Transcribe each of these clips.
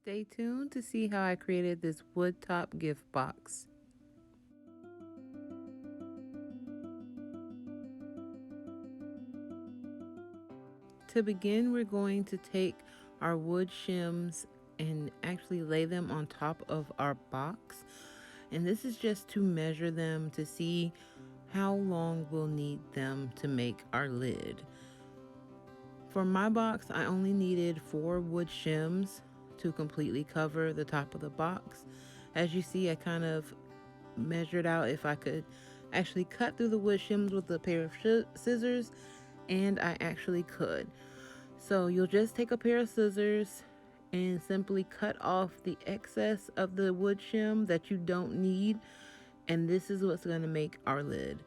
Stay tuned to see how I created this wood top gift box. To begin, we're going to take our wood shims and actually lay them on top of our box. And this is just to measure them to see how long we'll need them to make our lid. For my box, I only needed 4 wood shims to completely cover the top of the box. As you see, I kind of measured out if I could actually cut through the wood shims with a pair of scissors, and I actually could. So you'll just take a pair of scissors and simply cut off the excess of the wood shim that you don't need, and this is what's going to make our lid.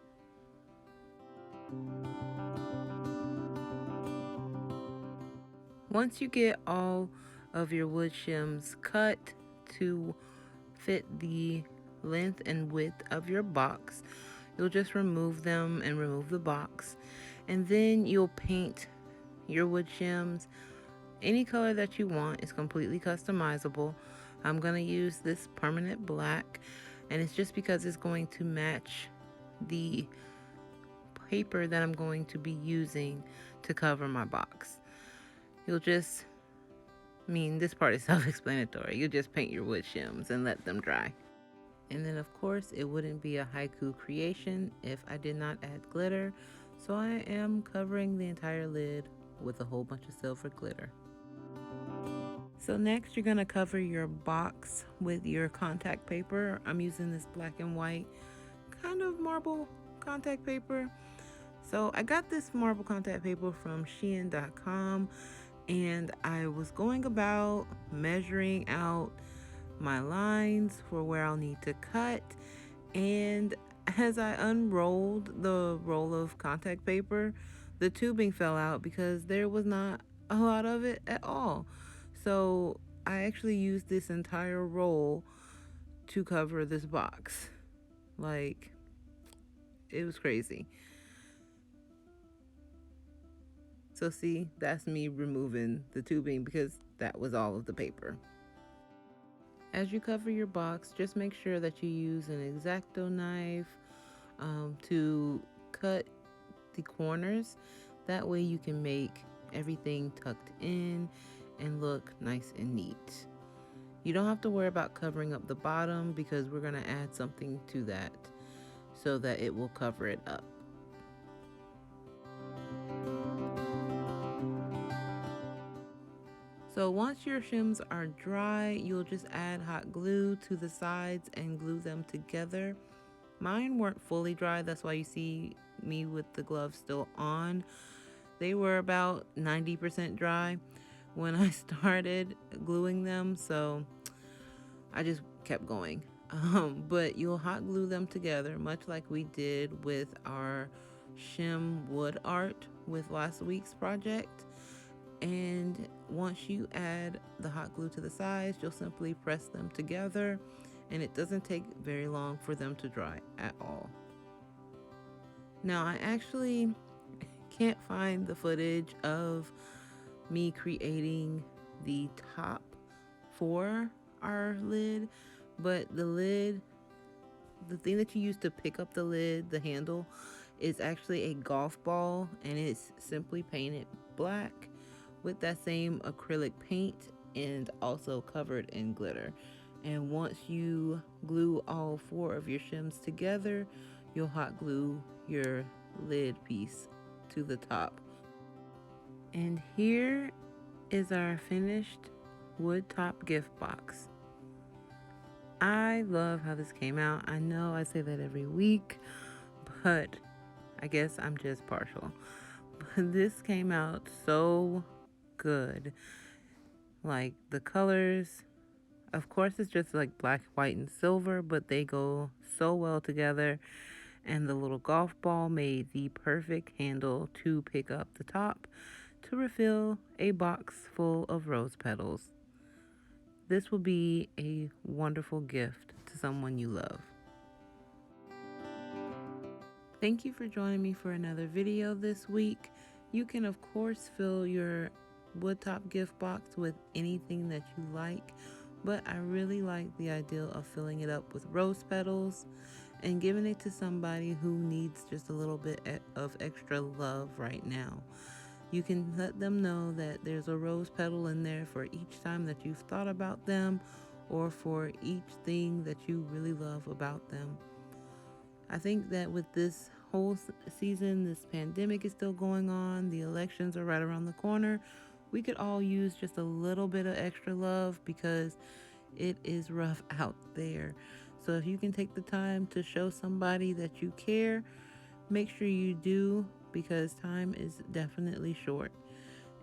Once you get all of your wood shims cut to fit the length and width of your box, you'll just remove them and remove the box, and then you'll paint your wood shims any color that you want. It's completely customizable. I'm going to use this permanent black, and it's just because it's going to match the paper that I'm going to be using to cover my box. This part is self-explanatory. You'll just paint your wood shims and let them dry. And then of course it wouldn't be a haiku creation if I did not add glitter, so I am covering the entire lid with a whole bunch of silver glitter. So next you're going to cover your box with your contact paper. I'm using this black and white kind of marble contact paper. So I got this marble contact paper from Shein.com, and I was going about measuring out my lines for where I'll need to cut, and as I unrolled the roll of contact paper, the tubing fell out because there was not a lot of it at all. So I actually used this entire roll to cover this box. Like, it was crazy. So see, that's me removing the tubing because that was all of the paper. As you cover your box, just make sure that you use an X-Acto knife to cut the corners. That way you can make everything tucked in and look nice and neat. You don't have to worry about covering up the bottom because we're going to add something to that so that it will cover it up. So once your shims are dry, you'll just add hot glue to the sides and glue them together. Mine weren't fully dry, that's why you see me with the gloves still on. They were about 90% dry when I started gluing them, so I just kept going. But you'll hot glue them together, much like we did with our shim wood art with last week's project. And once you add the hot glue to the sides, you'll simply press them together, and it doesn't take very long for them to dry at all. Now, I actually can't find the footage of me creating the top for our lid, but the thing that you use to pick up the lid, the handle, is actually a golf ball, and it's simply painted black with that same acrylic paint and also covered in glitter. And once you glue all 4 of your shims together, you'll hot glue your lid piece to the top. And here is our finished wood top gift box. I love how this came out. I know I say that every week, but I guess I'm just partial. But this came out so good. Like, the colors, of course it's just like black, white, and silver, but they go so well together. And the little golf ball made the perfect handle to pick up the top to refill a box full of rose petals. This will be a wonderful gift to someone you love. Thank you for joining me for another video this week. You can of course fill your wood top gift box with anything that you like, but I really like the idea of filling it up with rose petals and giving it to somebody who needs just a little bit of extra love right now. You can let them know that there's a rose petal in there for each time that you've thought about them or for each thing that you really love about them. I think that with this whole season, this pandemic is still going on, the elections are right around the corner. We could all use just a little bit of extra love because it is rough out there. So if you can take the time to show somebody that you care, make sure you do, because time is definitely short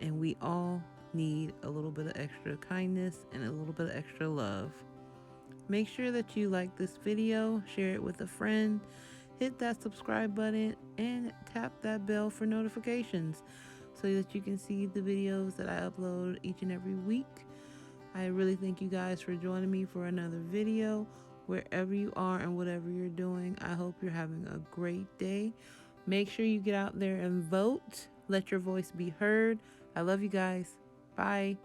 and we all need a little bit of extra kindness and a little bit of extra love. Make sure that you like this video, share it with a friend, hit that subscribe button, and tap that bell for notifications so that you can see the videos that I upload each and every week. I really thank you guys for joining me for another video. Wherever you are and whatever you're doing, I hope you're having a great day. Make sure you get out there and vote. Let your voice be heard. I love you guys. Bye.